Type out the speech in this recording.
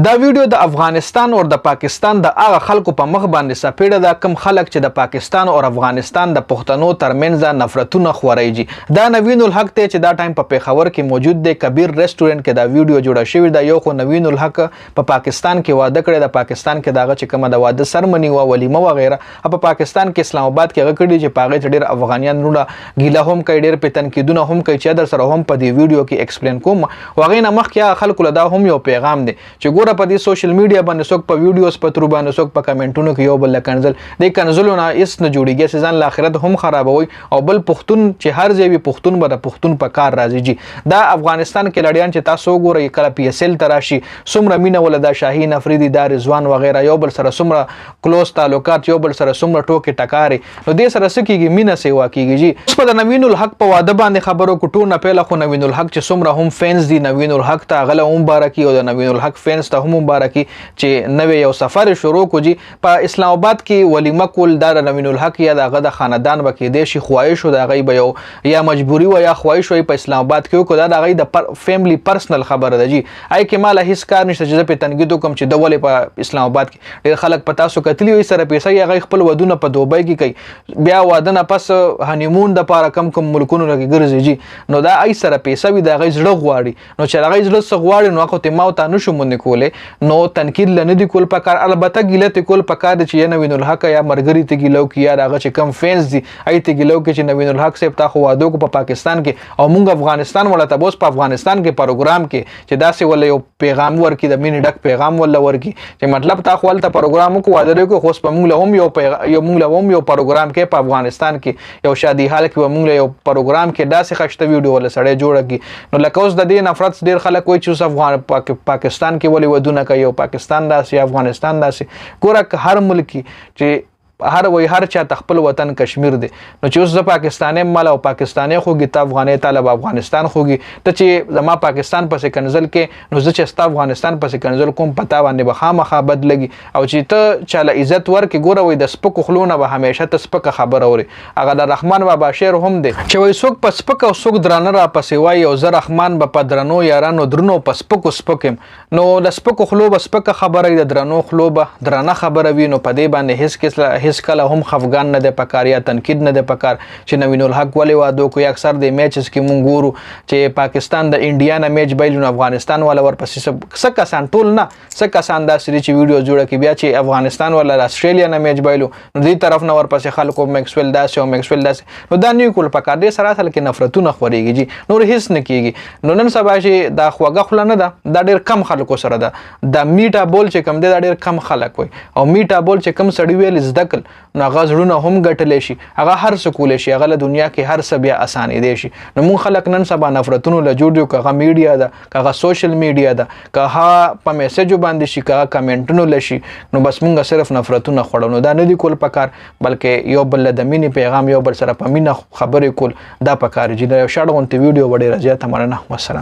دا ویډیو د افغانستان او د پاکستان د هغه خلکو په مخ باندې سپېړه دا کم خلک چې د پاکستان او افغانستان د پښتنو ترمنځ نفرتونه خورېږي. دا نوین الحق ته چې دا ټایم په پیښور کې موجود دی کبیر ریسټورانټ کې دا ویډیو جوړه شوې ده. یو خو نوین الحق په پاکستان کې واده کړی د پاکستان کې داغه چې کومه د واده سرمنی او ولیمه وغیرہ په پاکستان کې اسلام آباد کې هغه کړی چې پاغه ډېر افغانیان نونه ګیله هم کوي ډېر په تنقیدونه هم کوي چې در سره هم په دې ویډیو کې ایکسپلین کوم. وغه نه مخکې خلکو له دا هم یو پیغام دی چې ګوره په دې سوشل میډیا باندې څوک په ویډیوز په تر باندې څوک په کمنټونو کې یو بل کنزل د کنزلونه اس نه جوړیږي چې ځان له آخرت هم خرابوي او بل پښتون چې هر ځای وي پښتون به د پښتون په کار راځي. جی دا افغانستان کې لړیان چې تاسو ګورئ کله پی اس ال تراشي څومره مینه ولدا شاهین افریدي دا رضوان وغیرہ یو بل سره څومره کلوز تعلقات یو بل سره څومره ټوکې ټکاري نو دې سره سکیږي مینه سیوا کیږي. جی اوس په نوین الحق په واده باندې خبرو کوټو نه پیله خو نوین الحق چې څومره هم فینز دي نوین الحق ته غله هم مبارکي او د نوین الحق فینز ته هم مبارکي چې نوې یو سفر شروع کوجی په اسلام آباد کې ولیمه کول دا نوین الحق یا دغه د خاندان بکې د شي خواهش او دغه به یو یا مجبوری و یا خواهش وي په اسلام آباد کې کو دا دغه د فیملی پرسنل خبره ده. جی آی کې مال هیڅ کار نشته چې په تنګید کوم چې د ولې په اسلام آباد کې ډېر خلک پتا سو کتلی وي سره پیسې یا خپل ودونه په دوبۍ کې کوي بیا واده نه پس هنیمون د پاره کم ملکونو لګي ګرځي. جی نو دا ای سره پیسې وي دغه زړه غواړي نو چې دغه زړه څه غواړي نو خو ته ما ته نشو مونږ کوله نو تنقید لنه دی کول پکار البته ګیله ته کول پکار دی چې نوین الحق یا مرګری ته ګیلو کی یا هغه چې کم فینز دي ای ته ګیلو کې چې نوین الحق صاحب تا خو واده کو په پاکستان کې او مونږ افغانستان ولا ته بوس په افغانستان کې پروګرام کې چې داسې ول یو پیغام ورکی د مینې ډک پیغام ول ورکی چې مطلب تا خو ول ته پروګرام کو واده کو خو په مونږ له هم یو مونږ له هم یو پروګرام کې په افغانستان کې یو شادي حال کې مونږ له یو پروګرام کې داسې خشته ویډیو ول سړی جوړه کی نو لکه اوس د دې نفرت ډیر خلک وایي چې افغان پاکستان کې ولې ودونه کوي او پاکستان داسې افغانستان داسې ګوره هر ملکی چې هر چا خپل وطن کشمیر دی نو چې اوس د پاکستاني مال او پاکستاني خوږي ته افغاني طالب افغانستان خوږي ته چې زما پاکستان پسې کنزل کې نو زه چې ستا افغانستان پسې کنزل کوم پتا باندې به خامخا بد لګي او چې ته چاله عزت ورکې ګوره وي د سپکو خلونه به همیشه ته سپکه خبره اوري. هغه د رحمان بابا شعر هم دی چې وای څوک په سپک او څوک درانه را پسې وای او زه رحمان به په درنو یارانو درنو په سپکو سپکم نو د سپکو خلو به سپکه خبره د درنو خلو به درانه خبره وي نو په دې باندې هیڅ کله هم خفګان نه دی پکار یا تنقید نه دی پکار چې نوین الحق ولې واده کوي. اکثر د میچز کې مونږ ګورو چې پاکستان د انډیا نه میچ بایلون افغانستان ولا ورپسې څه کسان ټول نه څه کسان دا سری چې ویډیو جوړه کی بیا چې افغانستان ولا استرالیا نه میچ بایلو نو دې طرف نه ورپسې خلکو میکسویل داسې او میکسویل داسې نو دا نه کول پکار دی سره اصل کې نفرتونه خوريږي. جی نور هیڅ نه کیږي نو نن سبا چې دا خوګه خل نه ده دا ډیر کم خلکو سره ده د میټا بول چې کم دی دا ډیر کم خلک وي او میټا بول چې کم سړی ویل زدکل نو هغه زړونه هم ګټلی شي هغه هر څه کولی شي هغه له دنیا کې هر څه بیا اسانېدی شي. نو مونږ خلک نن سبا نفرتونو له جوړ یو که هغه میډیا ده که هغه سوشل میډیا ده که هغه په میسیجو باندې شي که هغه کمنټونو له شي نو بس مونږ صرف نفرتونه خوړو نو دا نه دي کول پکار بلکې یو بل د مینې پیغام یو بل سره په مینه خبرې کول دا پکار. چې دا یو شاړ غونتې ویډیو ډېره زیاته مننه. والسلام.